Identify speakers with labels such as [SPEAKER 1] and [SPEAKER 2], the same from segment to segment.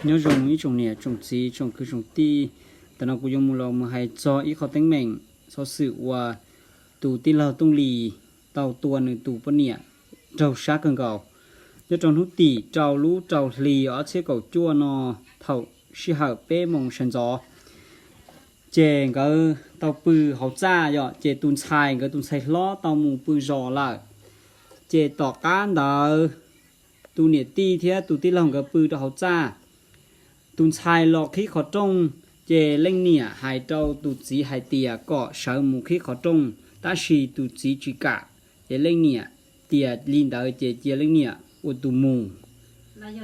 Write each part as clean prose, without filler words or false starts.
[SPEAKER 1] nhớ dùng ý trồng nè trồng gì trồng cứ trồng tiแต่เรากูยังมุเรามาให้จออีเขาตั้งแม่งสอสื่อว่าตูที่เราต้องลีเต่าตัวหนึ่งตูปะเนี่ยเจ้าชักกันเก่าจะจงทุกตีเจ้ารู้เจ้าลีอ๋อเชื่อเก่าจั่วนอเท่าชิหาเป้มงชันจอเจงก็เต่าปือเขาจ้าย่อเจตุนชายก็ตุนชายล้อเต่ามูปือรอละเจต่อการเดาตูเนี่ยตีเทียตูที่เราก็ปือเขาจ้าตุนชายหลอกขี้ขอจงเจเล่งเนี่ยหายเจ้าตุจีหายเตียก็เสาหมู่ขี้ขอจงตาชีตุจีจิกะเจเล่งเนี่ยเตียลินดาเจเล่งเนี่ยอุตุมู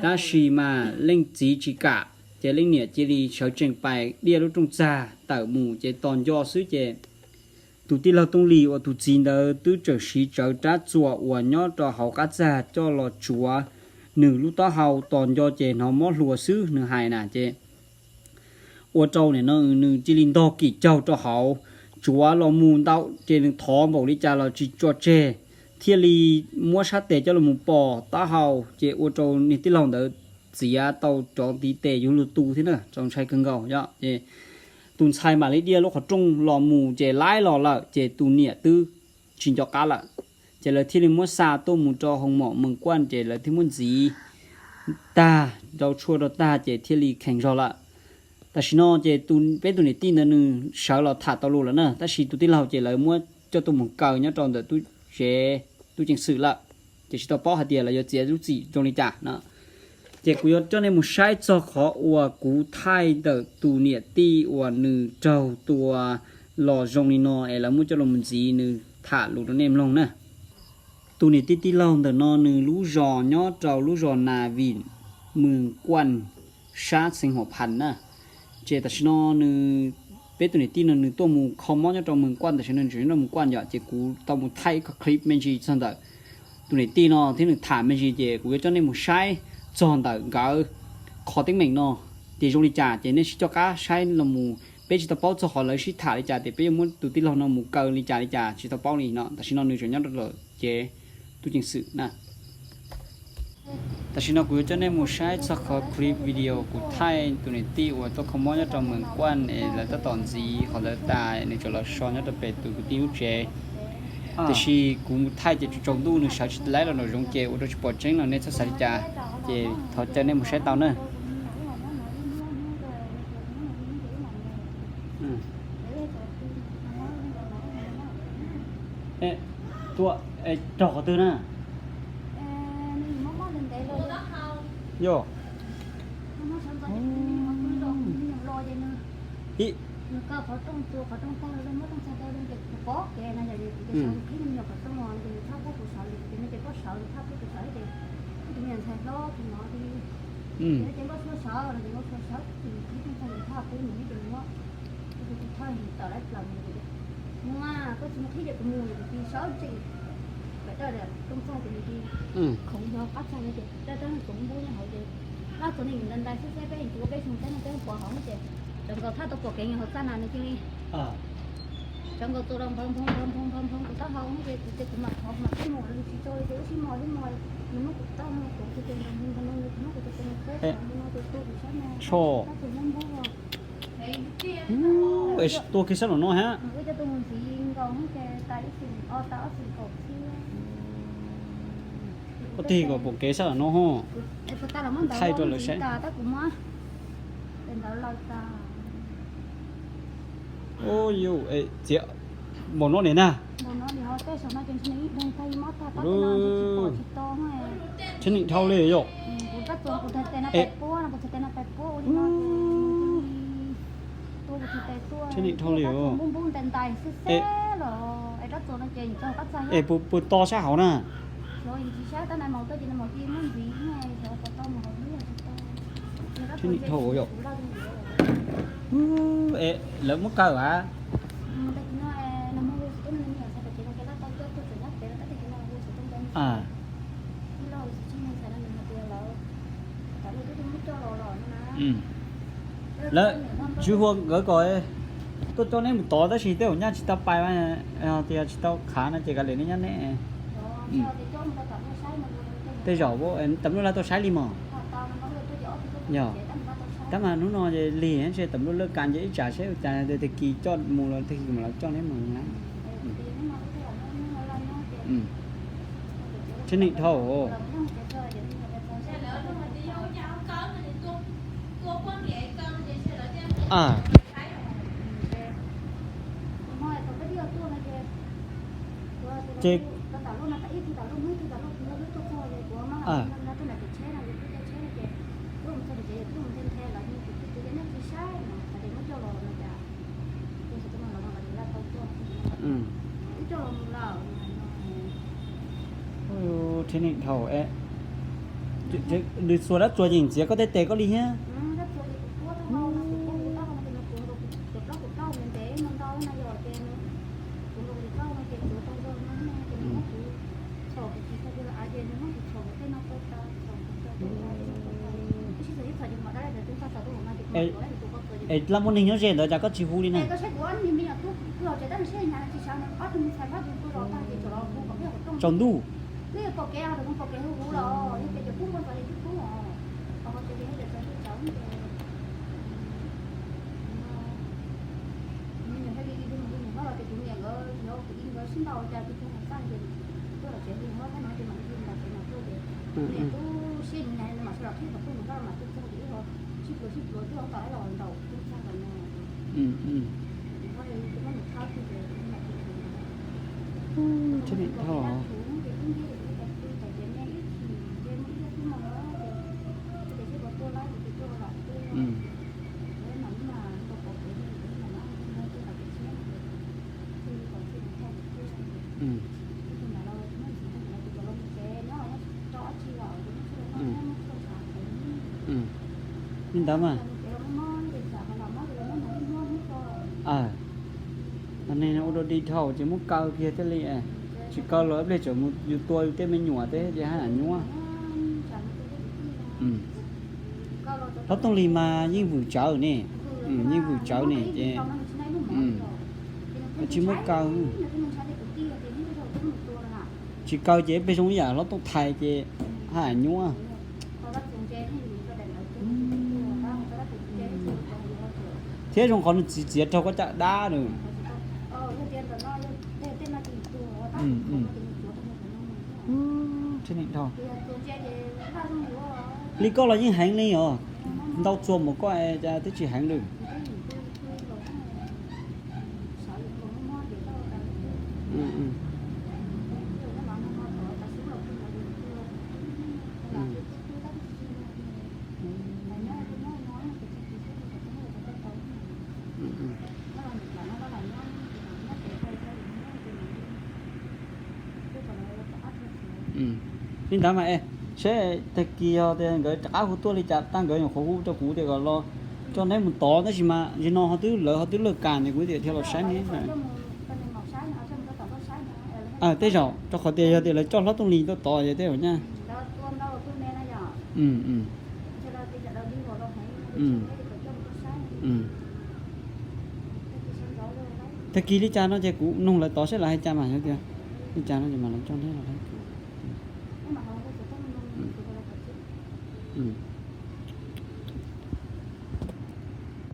[SPEAKER 1] ตาชีมาเล่งจีจิกะเจเล่งเนี่ยเจลีเสาเจงไปเดียรุจงจ้าเต่าหมู่เจตอนย่อซื้อเจตุที่เราต้องรีว่าตุจีนเดอตู้เจอชีเจ้าจ้าจัวว่าย่อต่อเขากัดจ้าจ่อหลอดจัวหนึ่งลูกต่อเขาตอนย่อเจนเขามอหัวซื้อหนึ่งหายน่ะเจว่าเจ้าเนี่ยน้องหนึ่งจิลินดอกี่เจ้าเจ้าเขาจัวเรามูนเต้าเจหนึ่งท้องบอกลิจาเราจิจวดเจเทียรีมัวชัดเตะเจ้าเรามูปอตาเขาเจว่าเจ้านี่ที่เราเดอเสียเต้าจองตีเตะอยู่ลูตูที่น่ะจองใช้เครื่องเก่าเยอะเจตุนชายมาลิเดียลูกเขาจงหล่อมูเจไล่หล่อละเจตุนเนี่ยตื้อชินจอกาละเจเลยที่ริมัวซาตัวมูจอหงหมอเมืองกวนเจเลยที่มุนจีตาเราชัวเราตาเจเทียรีแข่งรอละแต่ชิโนเจตุนเป็นตุนตีนนึงเสาเราถาตลอดแล้วเนอะแต่ชิตุที่เราเจเลยมัวเจ้าตัวหมุนเก่าเนี่ยตอนเดตุเจตุจิงสื่อละเจชิตอป้อหัดเดียเลยเจรู้จีจงนิจ่าเนาะเจกุยเจ้าในมุใช้จอขออวกูไทยเดตุเนี่ยตีอวนึเจ้าตัวหล่อจงนิโนเอแล้วมุจะลงมันจีนึถาลูกตัวเนมลงนะตุเนี่ยตีเราเดนอนึรู้จอเนาะเจ้ารู้จอนาวินเมืองกวนชาสิงหพันนะเจตชนอนึเป็นตัวนี้ที่นึตัวมูคอมมอนจะตัวมึงกวนแต่ฉันนึจะนึมึงกวนอย่าเจกูตัวมูไทยก็คลิปไม่ใช่สันแต่ตัวนี้ที่นอที่นึถามไม่ใช่เจกูจะในมูใช้จอนแต่ก็ขอติ้งเหม่งนอเดี๋ยวจงลิจ่าเจเนี่ยชิจก้าใช้ลมูเป็นชิตาเป้าจะขอเลยชิถาลิจ่าเดี๋ยวเป็นมุตัวที่เรานอมูเกินลิจ่าชิตาเป้านี่เนาะแต่ฉันนอนึจะยัดเลยเจตัวจริงสื่อนะแต่ฉันกูจะเนี่ยมูใช้สักคลิปวิดีโอกูไทยตัวนี้ตีว่าตัวคอมมอนจะตัวเมืองกวนแล้วตัวตอนจีเขาเลยตายในจุดละช้อนจะเป็นตัวกูตีอุเจแต่ชีกูไทยจะจงดูหนึ่งสาวชิดไล่เราหน่อยจงเจอุดรสปอร์ตเจงเราเนี่ยสักสัจจะเจเขาจะเนี่ยมูใช้เตาเนอะตัวจอตัวน่ะโย่ฮิก็เขาต้องตัวเขาต้องตั้งแล้วไม่ต้องใช้ได้เลยเด็กป๊อกแกนะอย่าเด็กจะสอนที่มันอยู่กับต้องนอนคือถ้าพวกผู้สาวเป็นไม่เด็กก็สาวถ้าพวกผู้สาวเด็กที่มันใช้ล้อคุณหมอที่เด็กก็ผู้สาวอะไรเด็กก็ผู้สาวที่ที่ต้องใช้ท่าเป็นอย่างนี้เป็นว่าคือท่าต่อได้ปลาเลยมั่วก็จะมาที่เด็กมือที่สาวจริงvậy đó là công sai thì đi không do áp sai như thế đó cũng vui như vậy đó tụi mình lên đây sẽ cái chủ cái xong cái quả hỏng chứ trong cầu thắt tôi quả cái họ ta nào này chứ đi trong cầu tôi đang phong của ta hỏng cái của mặt họ mặt cái mồi thì tôi cái mồi nó cũng tao nó cũng cái tiền nó cũng cái tiền nó tôi sáng nay choตัวคิดสนุกน้อยฮะก็จะตัวมันสีกองแกตายสีตาสีกบก็ตีกับพวกเกสรน้องฮ่อใช่ตัวเลยใช่โอ้ยเจี๊ยบนโน่นเนี่ยนะฉันนี่เท่าเลยโยฉันนี่เท่าเลยปูโตใช่เขาน่ะฉันนี่เท่าโยแล้วmức cỡ hảแล้วchú Huân gửi coi tôi cho nên một tổ đó chỉ tiêu nhá chỉ tao bài mà thì chỉ tao khá là chỉ cả liền nhá nè thế rồi bố tấm là tôi sai đi mà Dạ. Tắm mà nó nói về lì ấy, sẽ tầm lúc lơ cạn dễ trả sẽ trả để kỳ cho mù là thì mà cho nên mà lắm. Trên này thầu. À. Chị. À. Trên này thầu ấy. Đi xuống đất chùa nhìn chỉ có thể tè có đi ha. Làm món hình nó rẻ đó chả có chịu hú đi này. Tròn đu. Trên điện thỏ. Nên đó mà. À. Anh này nó đi thầu chỉ muốn cao kia thế li à. Chỉ cao lối để chỗ một tôi thế mới nhủa thế chứ hả nhủa. Nó tông lì mà như vụ cháo nè. Như vụ cháo nè chứ. Chỉ muốn cao. Chỉ cao chế bây giờ giờ nó tông thay chứ hả nhủa. Thế trong con chỉ cho có chợ đá rồi. Trên điện thôi. Lý có là những hành lý rồi. Đâu chuồng một cái tới chỉ hành được. Nên đó mà sẽ thực kỳ thì cái cá của tôi đi chặt tăng cái khổ cho cú thì còn lo cho nên một to đó chỉ mà chỉ nó họ tứ lỡ càn thì quý vị theo là sáng này à thế rồi cho họ tiền thì là cho nó tung lì to vậy thế rồi nha thế kỳ đi cha nó chơi cú nung lại to sẽ là hai cha mà nhớ chưa đi cha nó thì mà làm cho thế là đấy.